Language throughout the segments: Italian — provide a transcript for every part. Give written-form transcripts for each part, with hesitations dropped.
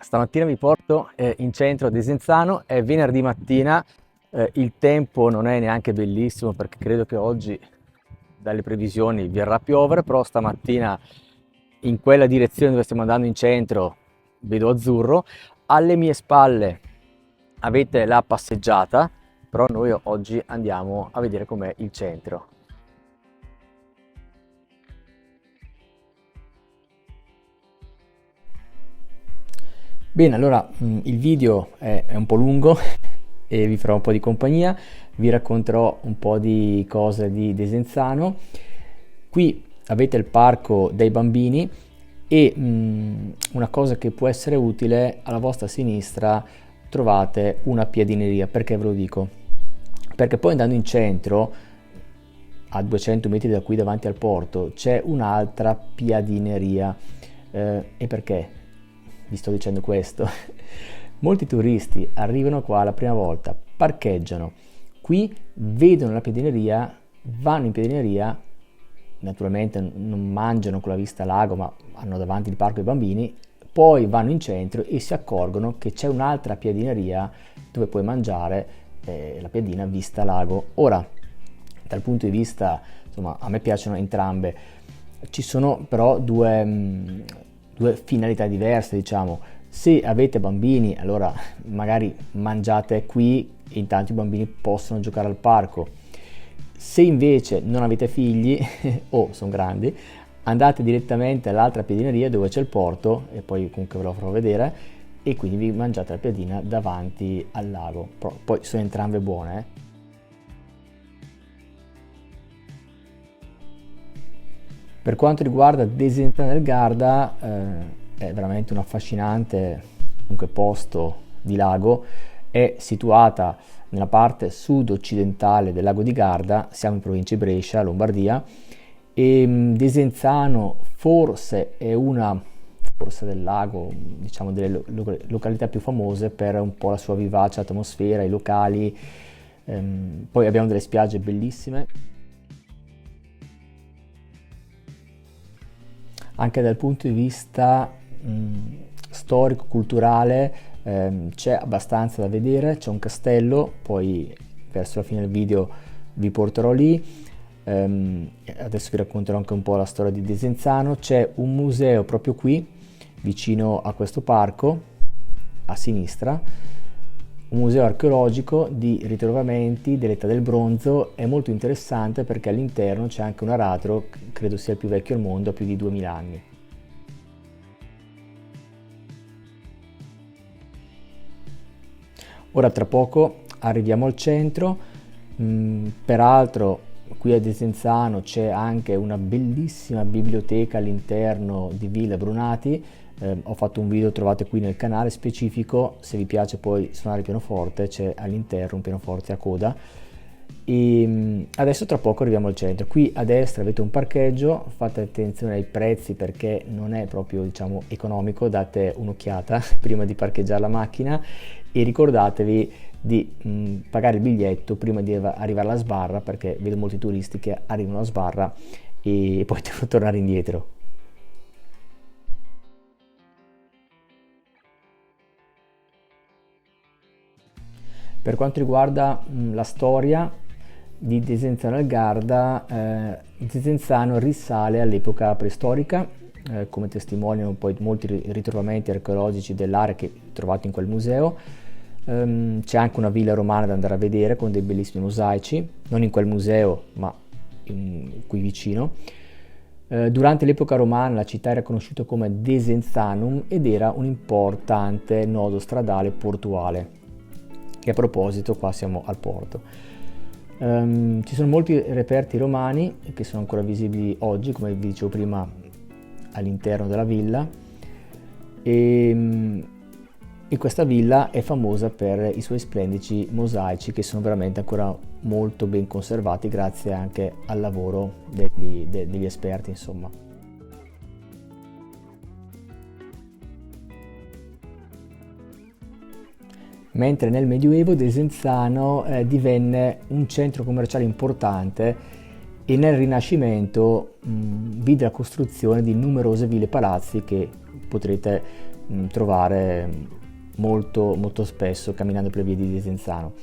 Stamattina vi porto in centro a Desenzano, è venerdì mattina, il tempo non è neanche bellissimo perché credo che oggi dalle previsioni verrà a piovere, però stamattina in quella direzione dove stiamo andando in centro vedo azzurro. Alle mie spalle avete la passeggiata, però noi oggi andiamo a vedere com'è il centro. Bene, allora il video è un po' lungo e vi farò un po' di compagnia, vi racconterò un po' di cose di Desenzano. Qui avete il parco dei bambini e una cosa che può essere utile: alla vostra sinistra trovate una piadineria. Perché ve lo dico? Perché poi andando in centro, a 200 metri da qui davanti al porto, c'è un'altra piadineria. E perché vi sto dicendo questo? Molti turisti arrivano qua la prima volta, parcheggiano qui, vedono la piadineria, vanno in piadineria, naturalmente non mangiano con la vista lago, ma hanno davanti il parco dei bambini, poi vanno in centro e si accorgono che c'è un'altra piadineria dove puoi mangiare la piadina vista lago. Ora, dal punto di vista, insomma, a me piacciono entrambe, ci sono però due finalità diverse, diciamo. Se avete bambini, allora magari mangiate qui e intanto i bambini possono giocare al parco. Se invece non avete figli o sono grandi, andate direttamente all'altra piadineria dove c'è il porto, e poi comunque ve lo farò vedere, e quindi vi mangiate la piadina davanti al lago. Poi sono entrambe buone, Per quanto riguarda Desenzano del Garda, è veramente un affascinante comunque posto di lago. È situata nella parte sud-occidentale del lago di Garda, siamo in provincia di Brescia, Lombardia, e Desenzano forse è forse del lago, diciamo delle località più famose per un po' la sua vivace atmosfera, i locali, poi abbiamo delle spiagge bellissime. Anche dal punto di vista storico-culturale c'è abbastanza da vedere, c'è un castello, poi verso la fine del video vi porterò lì. Adesso vi racconterò anche un po' la storia di Desenzano. C'è un museo proprio qui, vicino a questo parco, a sinistra, un museo archeologico di ritrovamenti dell'età del bronzo. È molto interessante perché all'interno c'è anche un aratro, credo sia il più vecchio al mondo, ha più di 2000 anni. Ora tra poco arriviamo al centro, peraltro qui a Desenzano c'è anche una bellissima biblioteca all'interno di Villa Brunati. Ho fatto un video, trovate qui nel canale specifico, se vi piace poi suonare il pianoforte, c'è all'interno un pianoforte a coda. E adesso tra poco arriviamo al centro. Qui a destra avete un parcheggio, fate attenzione ai prezzi perché non è proprio, diciamo, economico, date un'occhiata prima di parcheggiare la macchina e ricordatevi di pagare il biglietto prima di arrivare alla sbarra, perché vedo molti turisti che arrivano alla sbarra e poi devono tornare indietro. Per quanto riguarda la storia di Desenzano del Garda, Desenzano risale all'epoca preistorica, come testimoniano poi molti ritrovamenti archeologici dell'area che trovate in quel museo. C'è anche una villa romana da andare a vedere con dei bellissimi mosaici, non in quel museo ma qui vicino. Durante l'epoca romana la città era conosciuta come Desenzanum ed era un importante nodo stradale portuale. E a proposito, qua siamo al porto. Ci sono molti reperti romani che sono ancora visibili oggi, come vi dicevo prima, all'interno della villa. E questa villa è famosa per i suoi splendici mosaici che sono veramente ancora molto ben conservati grazie anche al lavoro degli esperti, insomma. Mentre nel Medioevo Desenzano divenne un centro commerciale importante e nel Rinascimento vide la costruzione di numerose ville palazzi che potrete trovare molto, molto spesso camminando per le vie di Desenzano.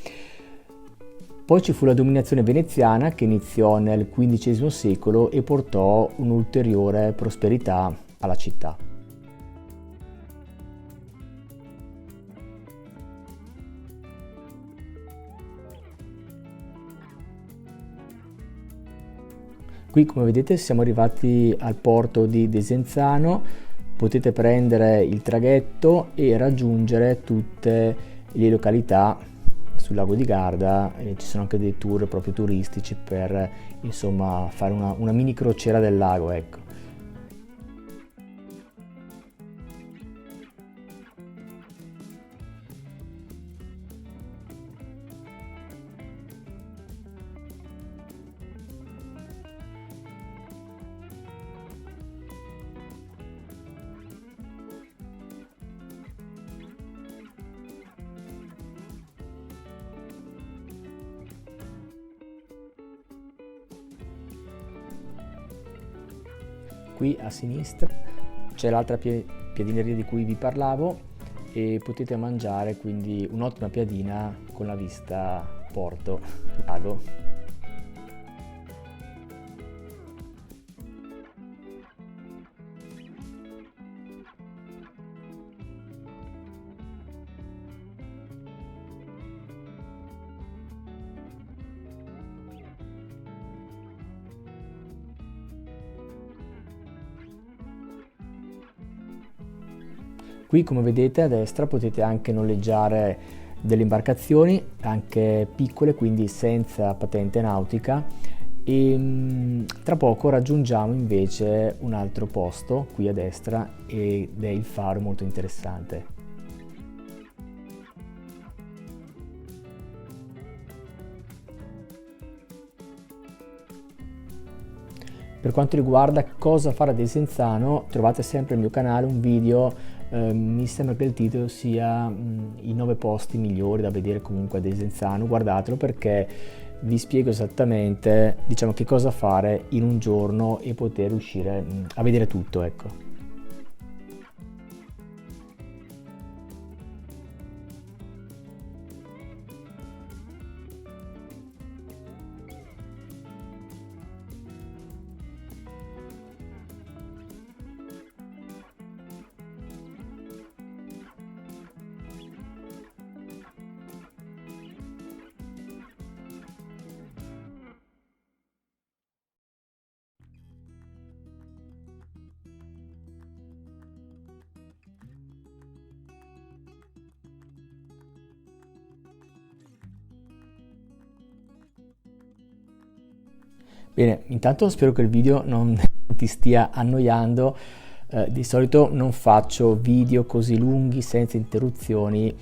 Poi ci fu la dominazione veneziana che iniziò nel XV secolo e portò un'ulteriore prosperità alla città. Qui, come vedete, siamo arrivati al porto di Desenzano. Potete prendere il traghetto e raggiungere tutte le località sul lago di Garda. Ci sono anche dei tour proprio turistici per, insomma, fare una mini crociera del lago, ecco. Qui a sinistra c'è l'altra piadineria di cui vi parlavo e potete mangiare quindi un'ottima piadina con la vista porto, lago. Qui, come vedete, a destra potete anche noleggiare delle imbarcazioni, anche piccole, quindi senza patente nautica, e tra poco raggiungiamo invece un altro posto qui a destra ed è il faro, molto interessante. Per quanto riguarda cosa fare a Desenzano, trovate sempre il mio canale un video, mi sembra che il titolo sia i 9 posti migliori da vedere comunque a Desenzano. Guardatelo perché vi spiego esattamente, diciamo, che cosa fare in un giorno e poter riuscire a vedere tutto, ecco. Bene, intanto spero che il video non ti stia annoiando. Di solito non faccio video così lunghi senza interruzioni,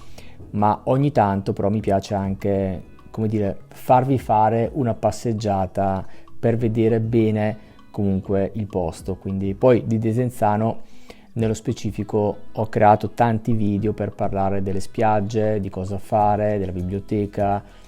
ma ogni tanto però mi piace anche, come dire, farvi fare una passeggiata per vedere bene comunque il posto. Quindi poi di Desenzano nello specifico ho creato tanti video per parlare delle spiagge, di cosa fare, della biblioteca,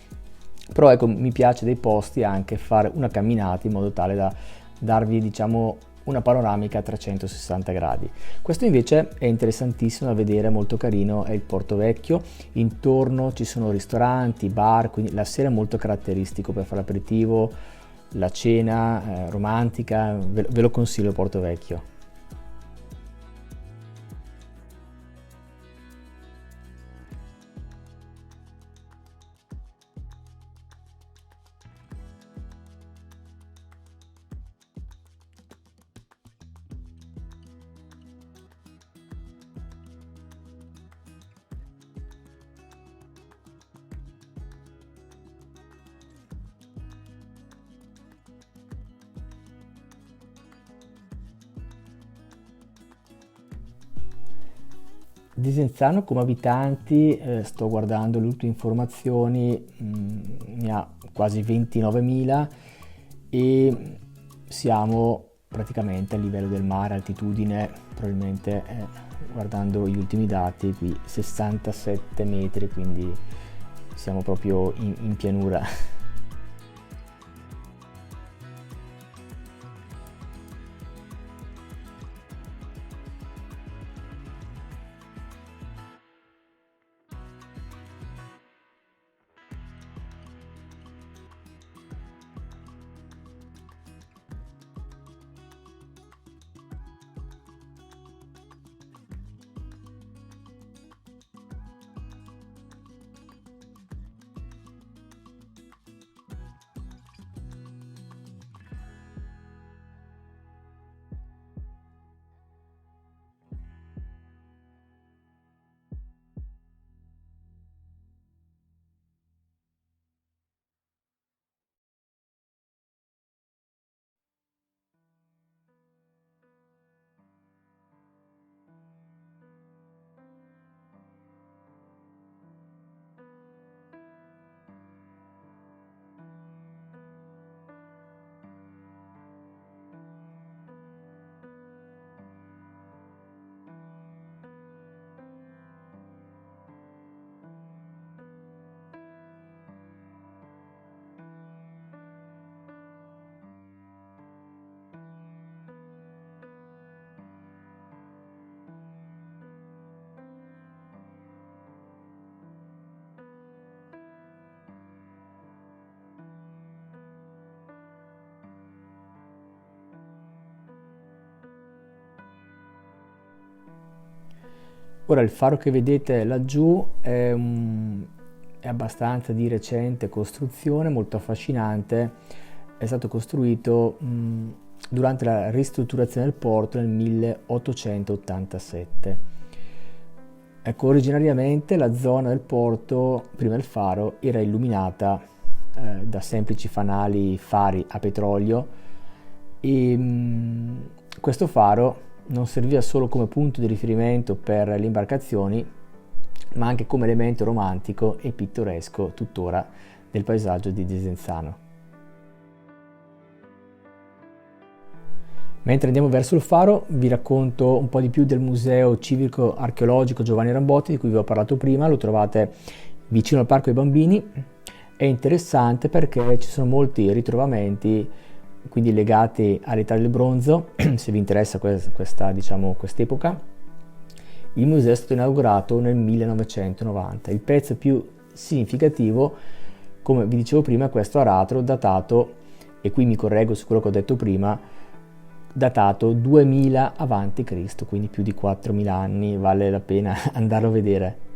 però ecco, mi piace dei posti anche fare una camminata in modo tale da darvi, diciamo, una panoramica a 360 gradi. Questo invece è interessantissimo da vedere, molto carino, è il Porto Vecchio. Intorno ci sono ristoranti, bar, quindi la sera è molto caratteristico per fare l'aperitivo, la cena romantica. Ve lo consiglio, Porto Vecchio. Desenzano come abitanti, sto guardando le ultime informazioni, ne ha quasi 29.000 e siamo praticamente a livello del mare, altitudine probabilmente, guardando gli ultimi dati qui, 67 metri, quindi siamo proprio in pianura. Ora il faro che vedete laggiù è abbastanza di recente costruzione, molto affascinante, è stato costruito durante la ristrutturazione del porto nel 1887. Ecco, originariamente la zona del porto, prima del faro, era illuminata da semplici fari a petrolio e questo faro non serviva solo come punto di riferimento per le imbarcazioni, ma anche come elemento romantico e pittoresco tuttora del paesaggio di Desenzano. Mentre andiamo verso il faro, vi racconto un po' di più del Museo Civico Archeologico Giovanni Rambotti, di cui vi ho parlato prima. Lo trovate vicino al Parco dei Bambini. È interessante perché ci sono molti ritrovamenti, quindi legati all'età del bronzo, se vi interessa quest'epoca. Il museo è stato inaugurato nel 1990. Il pezzo più significativo, come vi dicevo prima, è questo aratro datato, e qui mi correggo su quello che ho detto prima, datato 2000 a.C., quindi più di 4000 anni, vale la pena andarlo a vedere.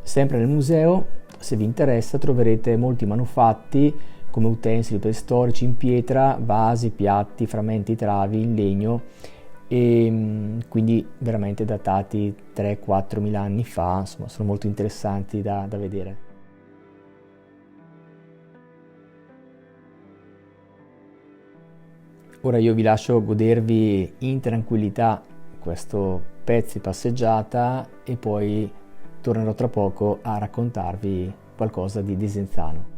Sempre nel museo, se vi interessa, troverete molti manufatti come utensili preistorici in pietra, vasi, piatti, frammenti travi in legno e quindi veramente datati 3-4 mila anni fa, insomma sono molto interessanti da vedere. Ora io vi lascio godervi in tranquillità questo pezzo di passeggiata e poi tornerò tra poco a raccontarvi qualcosa di Desenzano.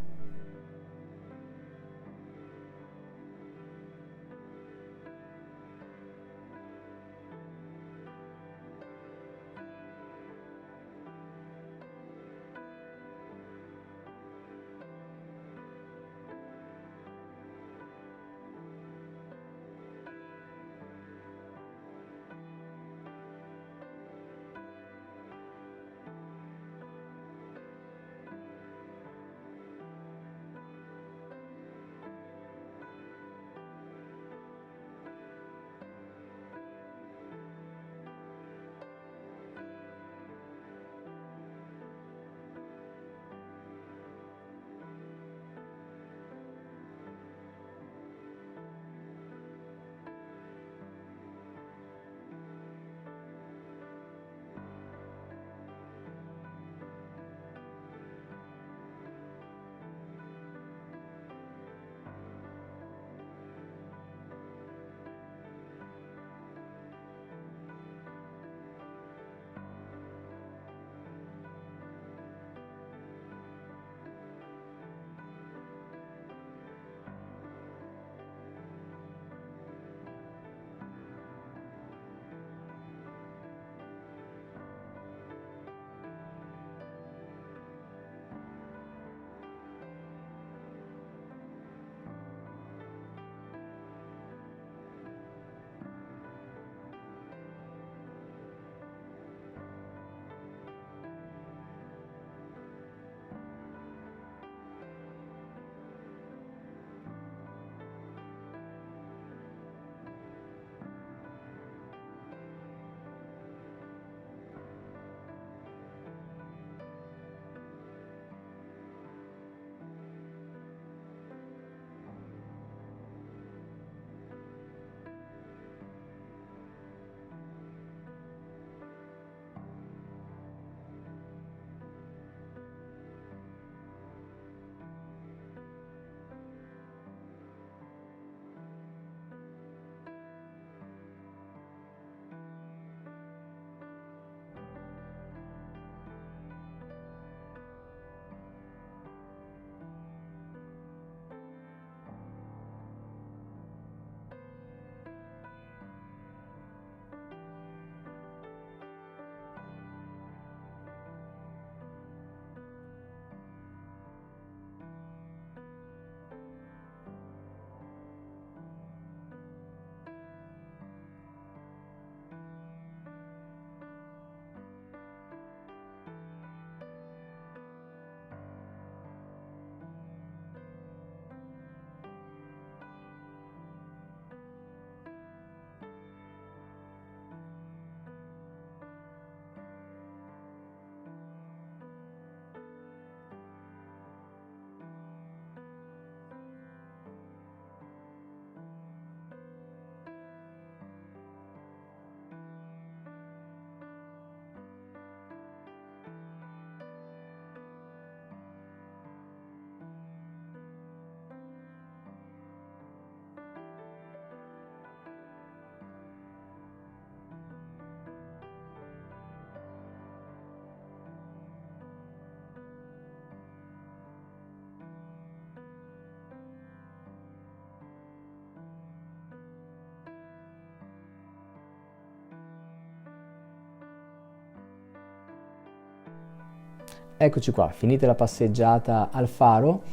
Eccoci qua, finita la passeggiata al faro,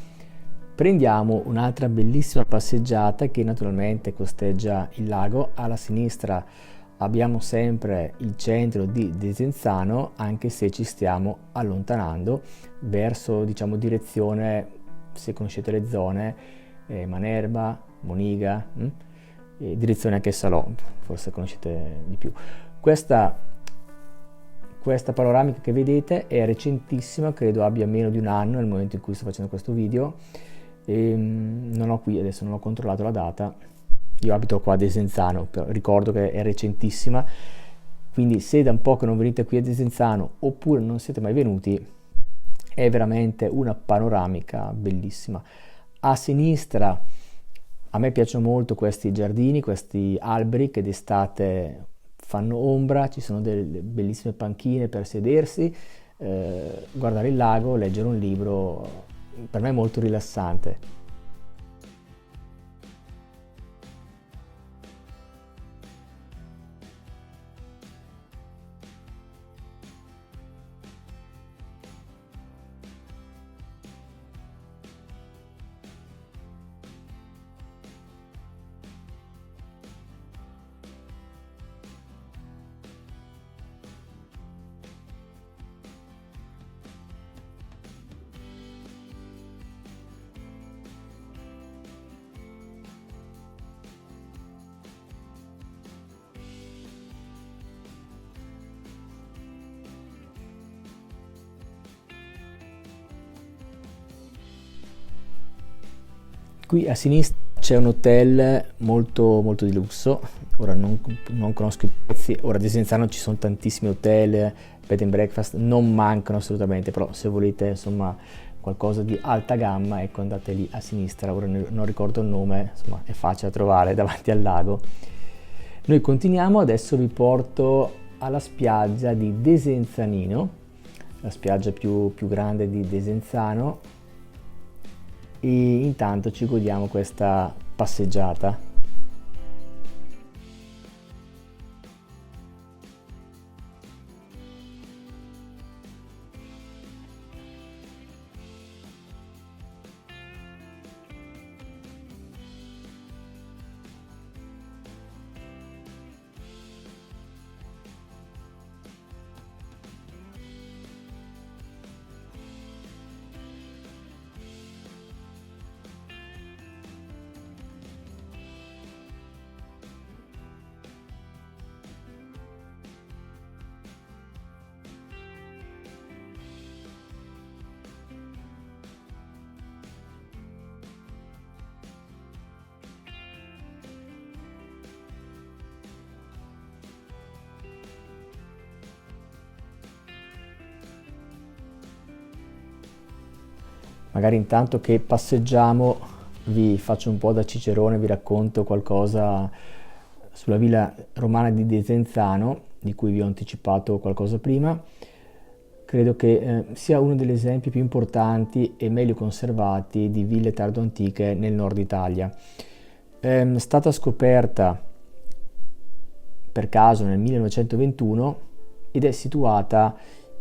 prendiamo un'altra bellissima passeggiata che naturalmente costeggia il lago. Alla sinistra abbiamo sempre il centro di Desenzano, anche se ci stiamo allontanando verso, diciamo, direzione, se conoscete le zone, Manerba, Moniga, direzione anche Salò, forse conoscete di più. Questa panoramica che vedete è recentissima, credo abbia meno di un anno nel momento in cui sto facendo questo video, e non ho qui, adesso non ho controllato la data, io abito qua a Desenzano, però ricordo che è recentissima, quindi se da un po' che non venite qui a Desenzano oppure non siete mai venuti, è veramente una panoramica bellissima. A sinistra a me piacciono molto questi giardini, questi alberi che d'estate fanno ombra, ci sono delle bellissime panchine per sedersi, guardare il lago, leggere un libro, per me è molto rilassante. Qui a sinistra c'è un hotel molto, molto di lusso, ora non conosco i prezzi, ora a Desenzano ci sono tantissimi hotel, bed and breakfast, non mancano assolutamente, però se volete insomma qualcosa di alta gamma, ecco, andate lì a sinistra, ora non ricordo il nome, insomma è facile da trovare davanti al lago. Noi continuiamo, adesso vi porto alla spiaggia di Desenzanino, la spiaggia più grande di Desenzano, e intanto ci godiamo questa passeggiata. Magari intanto che passeggiamo vi faccio un po' da cicerone, vi racconto qualcosa sulla villa romana di Desenzano, di cui vi ho anticipato qualcosa prima. Credo che sia uno degli esempi più importanti e meglio conservati di ville tardo-antiche nel nord Italia. È stata scoperta per caso nel 1921 ed è situata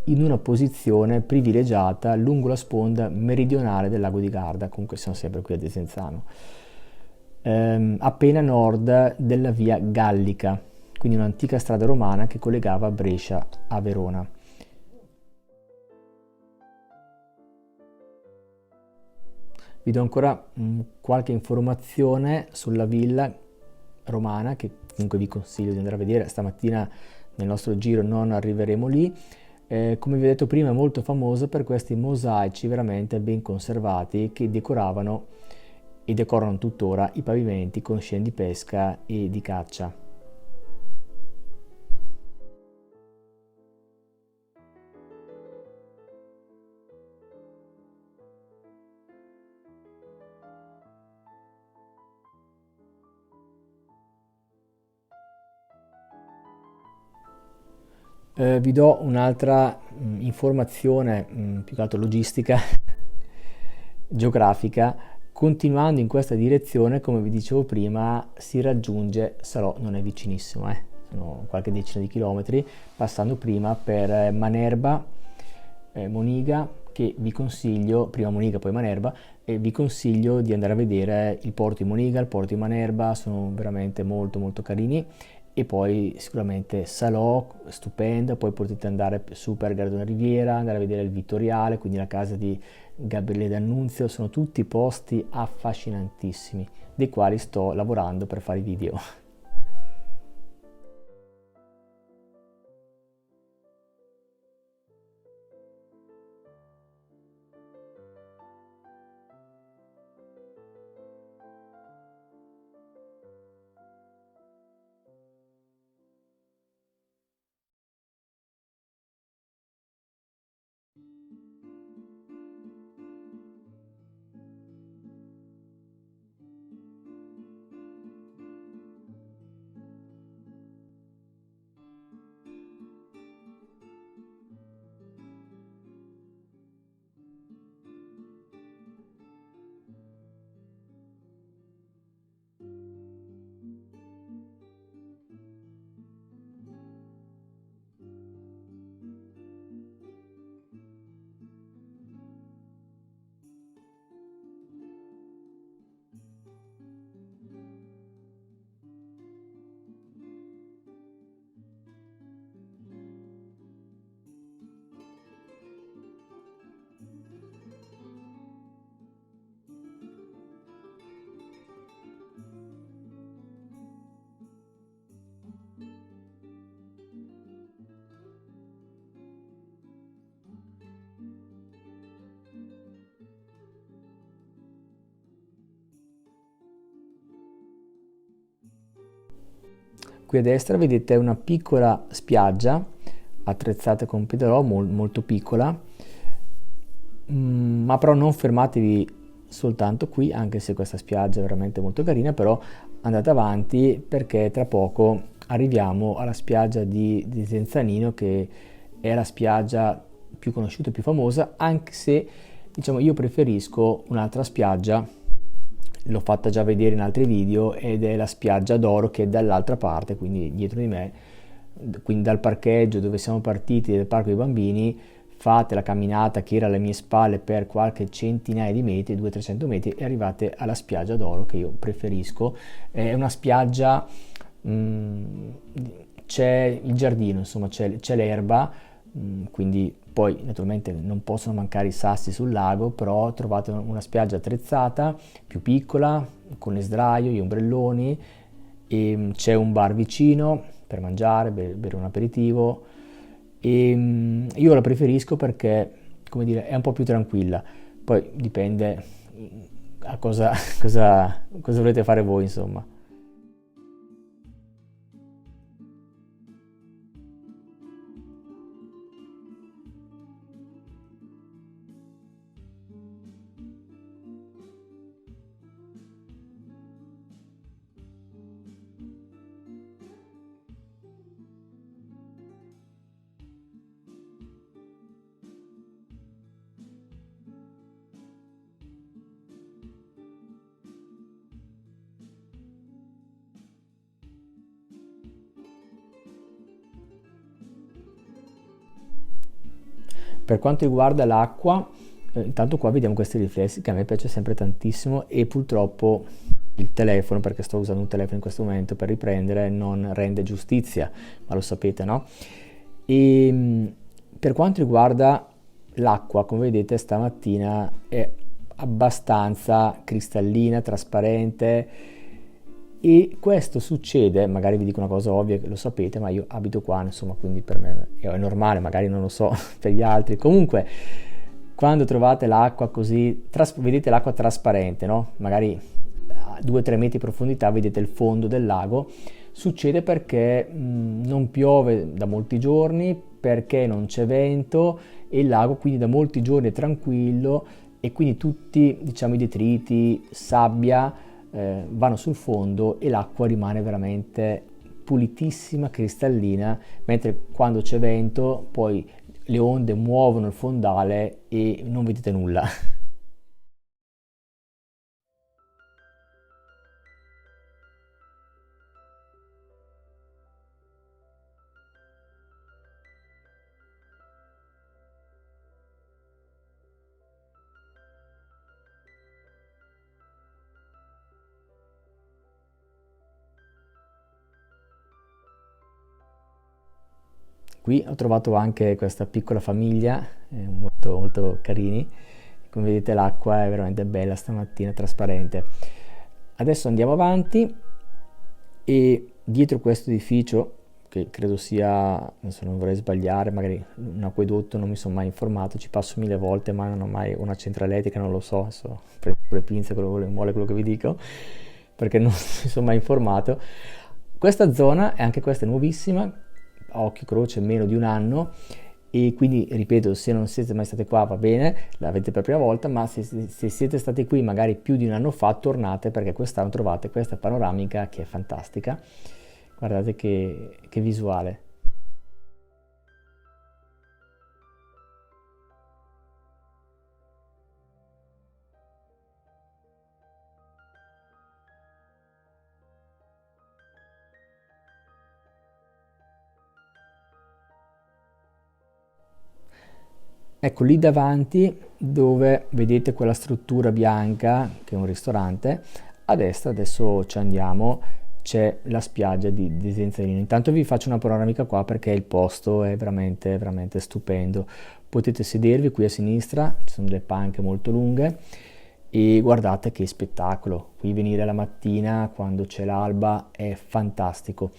in una posizione privilegiata lungo la sponda meridionale del lago di Garda, comunque siamo sempre qui a Desenzano, appena a nord della via Gallica, quindi un'antica strada romana che collegava Brescia a Verona. Vi do ancora qualche informazione sulla villa romana che comunque vi consiglio di andare a vedere. Stamattina nel nostro giro non arriveremo lì. Come vi ho detto prima, è molto famosa per questi mosaici veramente ben conservati che decoravano e decorano tuttora i pavimenti con scene di pesca e di caccia. Vi do un'altra informazione, più che altro logistica, geografica. Continuando in questa direzione, come vi dicevo prima, si raggiunge Salò, non è vicinissimo, sono qualche decina di chilometri, passando prima per Manerba, Moniga, che vi consiglio, prima Moniga poi Manerba, e vi consiglio di andare a vedere il porto di Moniga, il porto di Manerba, sono veramente molto molto carini. E poi sicuramente Salò, stupenda, poi potete andare su per Gardone Riviera, andare a vedere il Vittoriale, quindi la casa di Gabriele D'Annunzio, sono tutti posti affascinantissimi, dei quali sto lavorando per fare i video. Qui a destra vedete una piccola spiaggia attrezzata con pedalò, molto piccola, ma però non fermatevi soltanto qui, anche se questa spiaggia è veramente molto carina, però andate avanti perché tra poco arriviamo alla spiaggia di Zenzanino, che è la spiaggia più conosciuta e più famosa, anche se diciamo io preferisco un'altra spiaggia, l'ho fatta già vedere in altri video, ed è la spiaggia d'Oro, che è dall'altra parte, quindi dietro di me, quindi dal parcheggio dove siamo partiti, del parco dei bambini, fate la camminata che era alle mie spalle per qualche centinaia di metri, 200-300 metri, e arrivate alla spiaggia d'Oro, che io preferisco. È una spiaggia, c'è il giardino, insomma c'è l'erba, quindi poi naturalmente non possono mancare i sassi sul lago, però trovate una spiaggia attrezzata, più piccola, con le sdraio, gli ombrelloni, e c'è un bar vicino per mangiare, bere un aperitivo, e io la preferisco perché, come dire, è un po' più tranquilla, poi dipende a cosa volete fare voi, insomma. Per quanto riguarda l'acqua, intanto qua vediamo questi riflessi che a me piace sempre tantissimo, e purtroppo il telefono, perché sto usando un telefono in questo momento per riprendere, non rende giustizia, ma lo sapete, no? E per quanto riguarda l'acqua, come vedete stamattina è abbastanza cristallina, trasparente, e questo succede, magari vi dico una cosa ovvia che lo sapete, ma io abito qua, insomma, quindi per me è normale, magari non lo so per gli altri. Comunque, quando trovate l'acqua così, vedete l'acqua trasparente, no? Magari a 2-3 metri di profondità vedete il fondo del lago, succede perché non piove da molti giorni, perché non c'è vento, e il lago quindi da molti giorni è tranquillo, e quindi tutti, diciamo, i detriti, sabbia, vanno sul fondo, e l'acqua rimane veramente pulitissima, cristallina, mentre quando c'è vento poi le onde muovono il fondale e non vedete nulla. Qui ho trovato anche questa piccola famiglia, molto, molto carini. Come vedete l'acqua è veramente bella stamattina, trasparente. Adesso andiamo avanti e dietro questo edificio, che credo sia, adesso non vorrei sbagliare, magari un acquedotto, non mi sono mai informato, ci passo mille volte ma non ho mai una centrale elettrica, non lo so, adesso prendo le pinze, vuole quello che vi dico, perché non mi sono mai informato. Questa zona, e anche questa è nuovissima, a occhio e croce meno di un anno, e quindi ripeto, se non siete mai stati qua va bene, l'avete per la prima volta, ma se siete stati qui magari più di un anno fa, tornate, perché quest'anno trovate questa panoramica che è fantastica. Guardate che visuale. Ecco lì davanti dove vedete quella struttura bianca che è un ristorante, a destra adesso ci andiamo, c'è la spiaggia di Desenzanino. Intanto vi faccio una panoramica qua perché il posto è veramente veramente stupendo. Potete sedervi qui a sinistra, ci sono delle panche molto lunghe e guardate che spettacolo. Qui venire la mattina quando c'è l'alba è fantastico.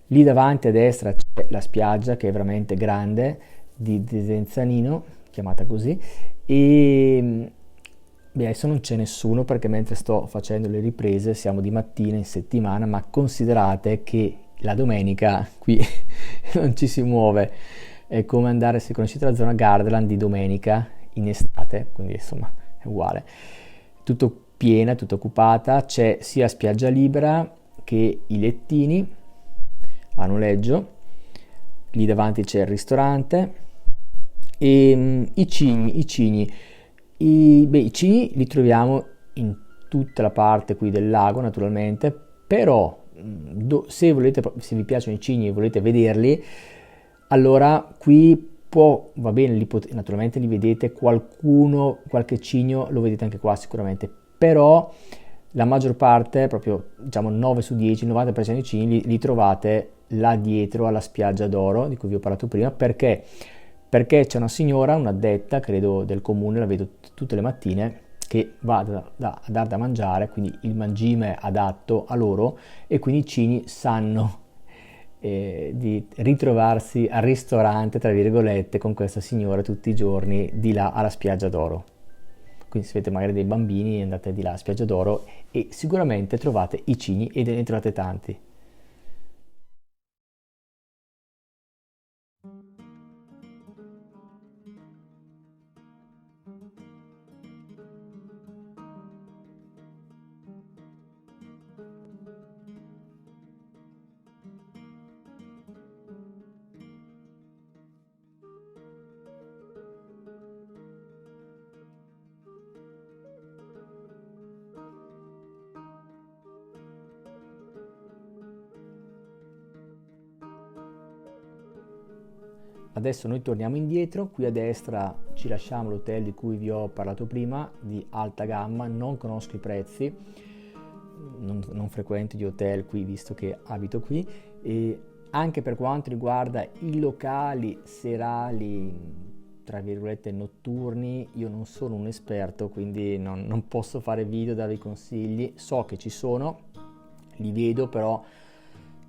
Lì davanti a destra c'è la spiaggia che è veramente grande di Desenzanino, chiamata così, e beh, adesso non c'è nessuno perché mentre sto facendo le riprese siamo di mattina in settimana, ma considerate che la domenica qui non ci si muove, è come andare, se conoscete la zona Gardaland, di domenica in estate, quindi insomma è uguale, tutto piena, tutta occupata, c'è sia spiaggia libera che i lettini a noleggio, lì davanti c'è il ristorante e i cigni li troviamo in tutta la parte qui del lago naturalmente, però se se vi piacciono i cigni e volete vederli, allora qui va bene, naturalmente li vedete, qualche cigno lo vedete anche qua sicuramente, però la maggior parte, proprio diciamo 9 su 10, il 90% dei cigni li trovate là dietro alla spiaggia d'Oro di cui vi ho parlato prima, perché c'è una signora, un'addetta, credo del comune, la vedo tutte le mattine, che va a dar da mangiare, quindi il mangime adatto a loro, e quindi i cigni sanno di ritrovarsi al ristorante, tra virgolette, con questa signora tutti i giorni di là alla spiaggia d'Oro. Quindi se avete magari dei bambini andate di là a spiaggia d'Oro e sicuramente trovate i cigni e ne trovate tanti. Adesso noi torniamo indietro, qui a destra ci lasciamo l'hotel di cui vi ho parlato prima, di alta gamma, non conosco i prezzi, non frequento gli hotel qui visto che abito qui, e anche per quanto riguarda i locali serali, tra virgolette notturni, io non sono un esperto, quindi non posso fare video, darvi consigli, so che ci sono, li vedo, però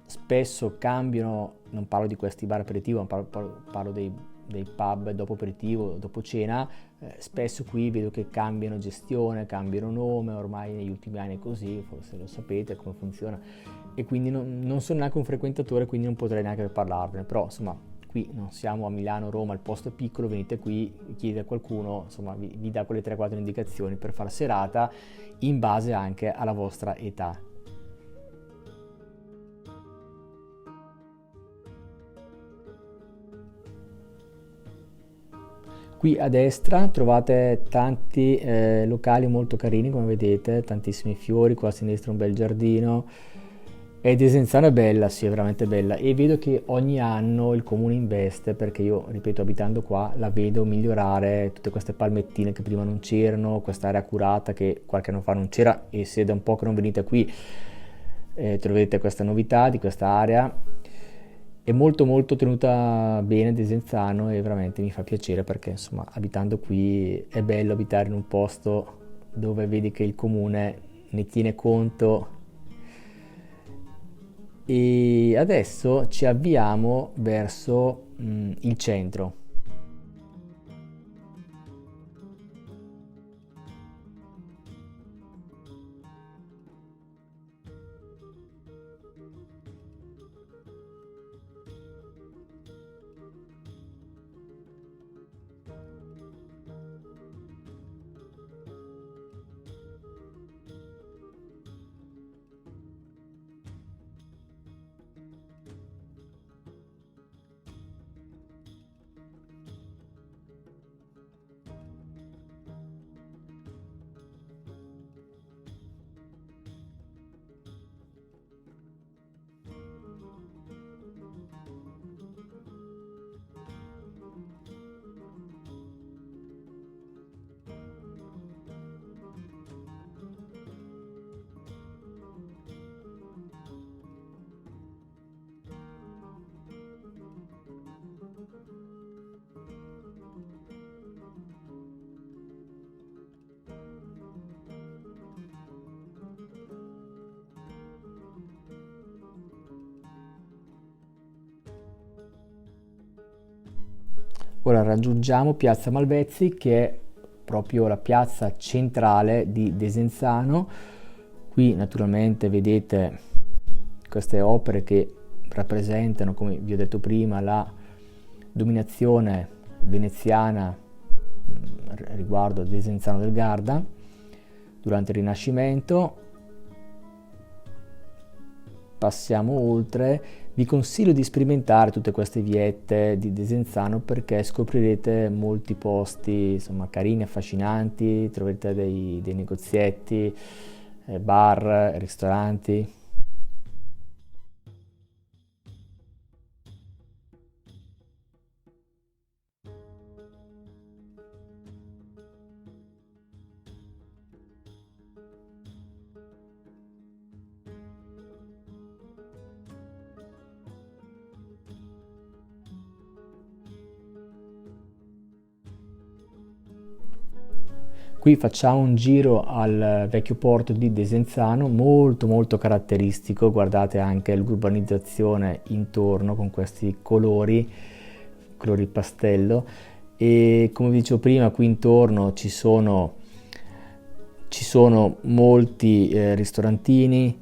spesso cambiano, non parlo di questi bar aperitivo, ma parlo dei pub dopo aperitivo, dopo cena, spesso qui vedo che cambiano gestione, cambiano nome, ormai negli ultimi anni è così, forse lo sapete come funziona, e quindi non sono neanche un frequentatore, quindi non potrei neanche parlarvene, però insomma qui non siamo a Milano, Roma, il posto è piccolo, venite qui, chiedete a qualcuno, insomma vi dà quelle 3-4 indicazioni per fare serata in base anche alla vostra età. Qui a destra trovate tanti locali molto carini, come vedete, tantissimi fiori, qua a sinistra un bel giardino. E Desenzano è bella, sì, è veramente bella, e vedo che ogni anno il comune investe, perché io, ripeto, abitando qua, la vedo migliorare, tutte queste palmettine che prima non c'erano, quest'area curata che qualche anno fa non c'era, e se da un po' che non venite qui troverete questa novità di questa area. è molto molto tenuta bene Desenzano e veramente mi fa piacere perché insomma abitando qui è bello abitare in un posto dove vedi che il comune ne tiene conto. E adesso ci avviamo verso il centro. Ora raggiungiamo Piazza Malvezzi che è proprio la piazza centrale di Desenzano. Qui naturalmente vedete queste opere che rappresentano, come vi ho detto prima, la dominazione veneziana riguardo Desenzano del Garda durante il Rinascimento. Passiamo oltre, vi consiglio di sperimentare tutte queste viette di Desenzano perché scoprirete molti posti insomma carini, affascinanti, troverete dei negozietti, bar, ristoranti. Qui facciamo un giro al vecchio porto di Desenzano, molto molto caratteristico, guardate anche l'urbanizzazione intorno con questi colori pastello e come vi dicevo prima qui intorno ci sono molti ristorantini,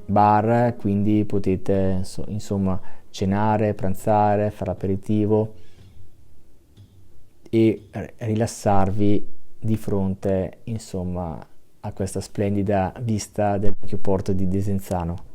bar, quindi potete insomma cenare, pranzare, fare aperitivo e rilassarvi di fronte, insomma, a questa splendida vista del vecchio porto di Desenzano.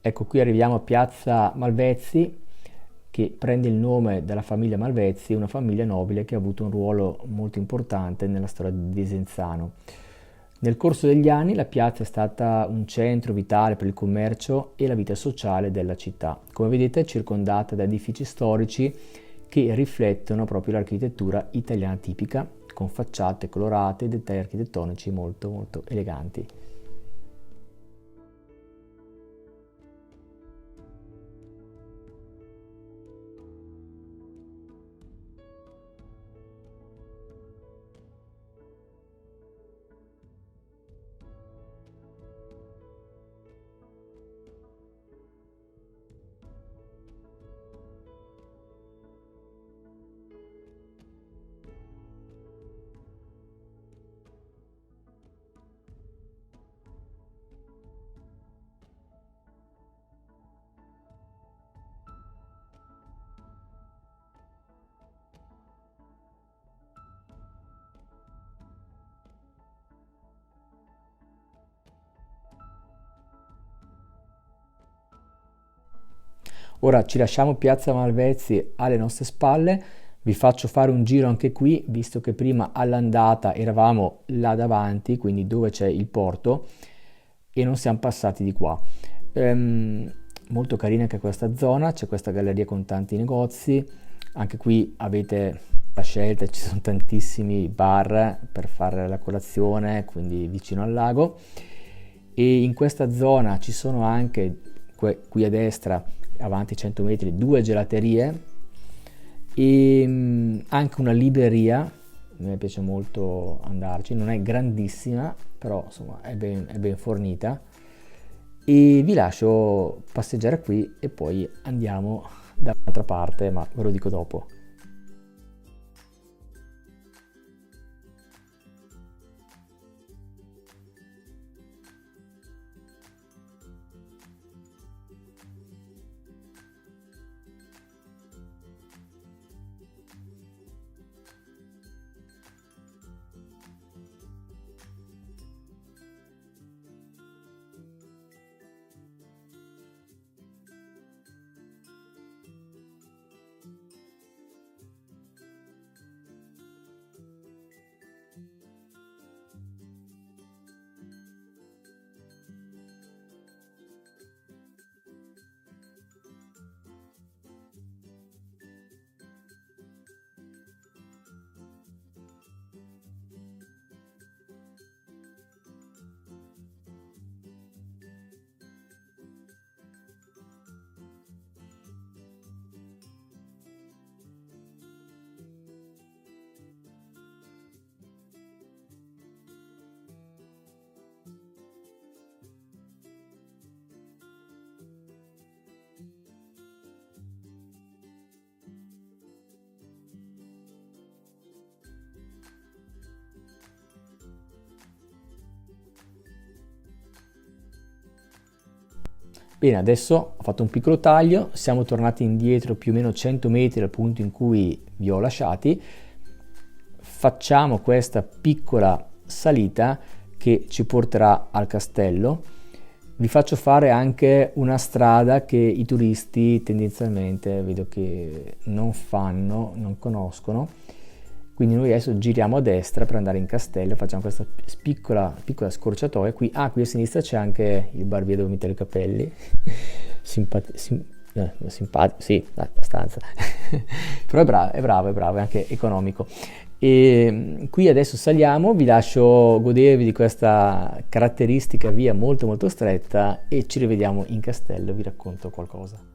Ecco, qui arriviamo a Piazza Malvezzi, che prende il nome dalla famiglia Malvezzi, una famiglia nobile che ha avuto un ruolo molto importante nella storia di Desenzano. Nel corso degli anni la piazza è stata un centro vitale per il commercio e la vita sociale della città. Come vedete è circondata da edifici storici che riflettono proprio l'architettura italiana tipica, con facciate colorate e dettagli architettonici molto molto eleganti. Ora ci lasciamo Piazza Malvezzi alle nostre spalle, vi faccio fare un giro anche qui, visto che prima all'andata eravamo là davanti, quindi dove c'è il porto, e non siamo passati di qua. Molto carina anche questa zona, c'è questa galleria con tanti negozi, anche qui avete la scelta, ci sono tantissimi bar per fare la colazione, quindi vicino al lago, e in questa zona ci sono anche, qui a destra, avanti 100 metri, due gelaterie e anche una libreria. A me piace molto andarci, non è grandissima, però insomma è ben fornita, e vi lascio passeggiare qui e poi andiamo da un'altra parte, ma ve lo dico dopo. Bene, adesso ho fatto un piccolo taglio, siamo tornati indietro più o meno 100 metri dal punto in cui vi ho lasciati. Facciamo questa piccola salita che ci porterà al castello. Vi faccio fare anche una strada che i turisti tendenzialmente vedo che non fanno, non conoscono. Quindi noi adesso giriamo a destra per andare in castello, facciamo questa piccola scorciatoia. Qui a sinistra c'è anche il barbiere dove mettere i capelli, simpatico, sì, abbastanza, però è bravo, è anche economico. E qui adesso saliamo, vi lascio godervi di questa caratteristica via molto molto stretta e ci rivediamo in castello, vi racconto qualcosa.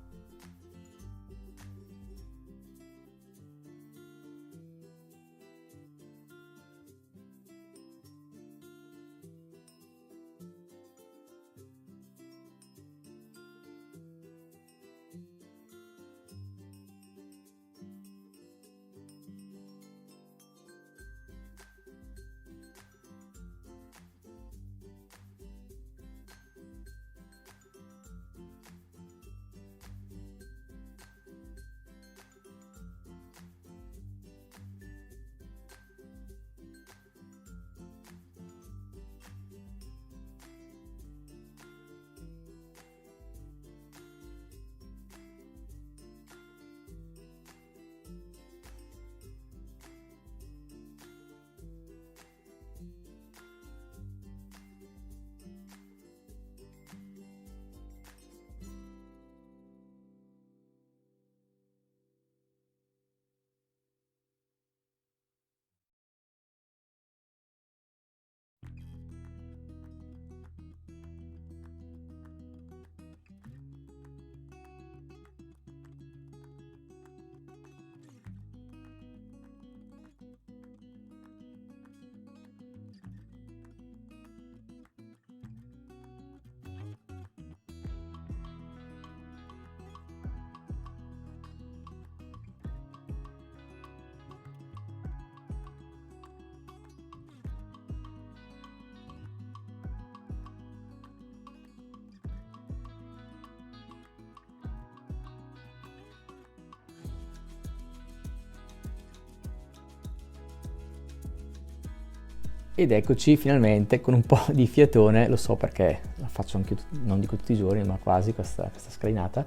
Ed eccoci finalmente con un po' di fiatone, lo so perché la faccio anche, non dico tutti i giorni, ma quasi questa scalinata,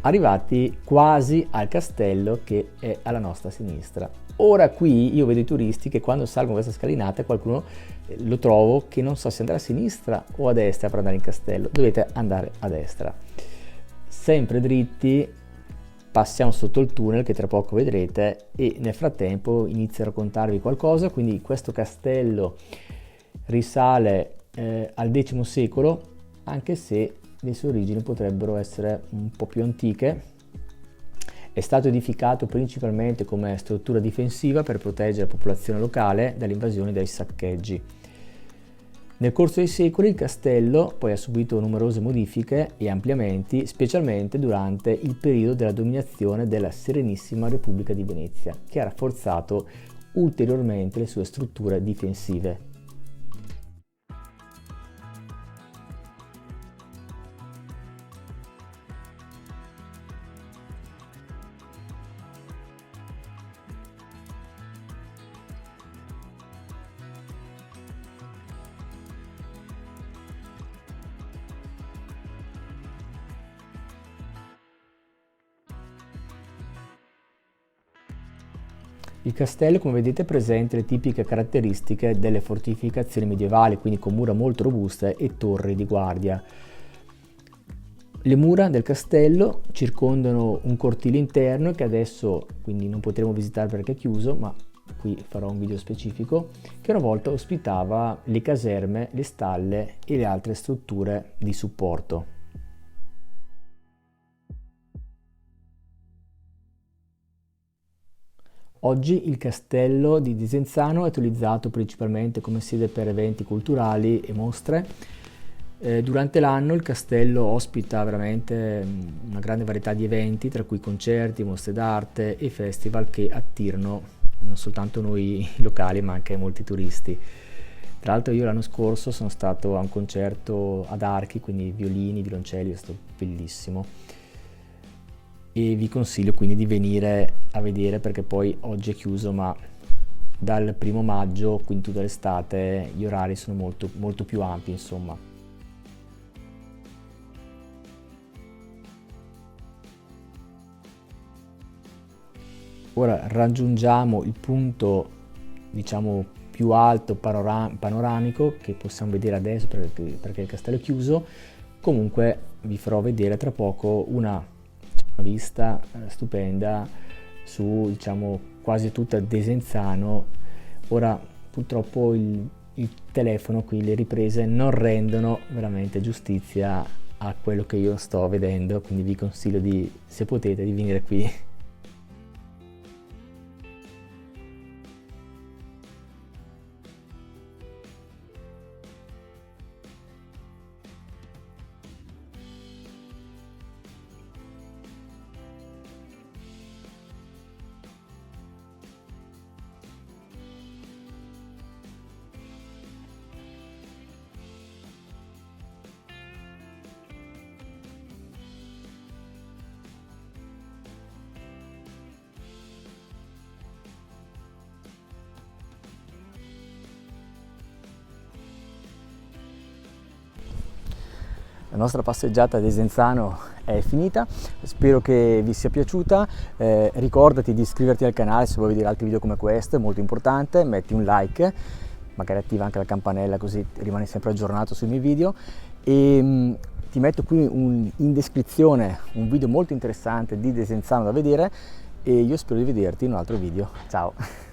arrivati quasi al castello che è alla nostra sinistra. Ora qui io vedo i turisti che quando salgono questa scalinata qualcuno lo trovo che non sa se andare a sinistra o a destra per andare in castello. Dovete andare a destra. Sempre dritti, passiamo sotto il tunnel che tra poco vedrete e nel frattempo inizio a raccontarvi qualcosa. Quindi questo castello risale al X secolo, anche se le sue origini potrebbero essere un po' più antiche. È stato edificato principalmente come struttura difensiva per proteggere la popolazione locale dalle invasioni e dai saccheggi. Nel corso dei secoli il castello poi ha subito numerose modifiche e ampliamenti, specialmente durante il periodo della dominazione della Serenissima Repubblica di Venezia, che ha rafforzato ulteriormente le sue strutture difensive. Il castello, come vedete, presenta le tipiche caratteristiche delle fortificazioni medievali, quindi con mura molto robuste e torri di guardia. Le mura del castello circondano un cortile interno che adesso quindi non potremo visitare perché è chiuso, ma qui farò un video specifico, che una volta ospitava le caserme, le stalle e le altre strutture di supporto. Oggi il castello di Desenzano è utilizzato principalmente come sede per eventi culturali e mostre. Durante l'anno il castello ospita veramente una grande varietà di eventi, tra cui concerti, mostre d'arte e festival che attirano non soltanto noi locali ma anche molti turisti. Tra l'altro io l'anno scorso sono stato a un concerto ad archi, quindi violini, violoncelli, è stato bellissimo. E vi consiglio quindi di venire a vedere perché poi oggi è chiuso, ma dal 1° maggio, quindi tutta l'estate, gli orari sono molto più ampi, insomma. Ora raggiungiamo il punto, diciamo, più alto panoramico che possiamo vedere adesso perché il castello è chiuso. Comunque vi farò vedere tra poco una vista stupenda su, diciamo, quasi tutta Desenzano. Ora purtroppo il telefono qui, le riprese non rendono veramente giustizia a quello che io sto vedendo, quindi vi consiglio di, se potete, di venire qui. La nostra passeggiata a Desenzano è finita, spero che vi sia piaciuta. Ricordati di iscriverti al canale se vuoi vedere altri video come questo, è molto importante, metti un like, magari attiva anche la campanella così rimani sempre aggiornato sui miei video e ti metto qui in descrizione un video molto interessante di Desenzano da vedere e io spero di vederti in un altro video. Ciao!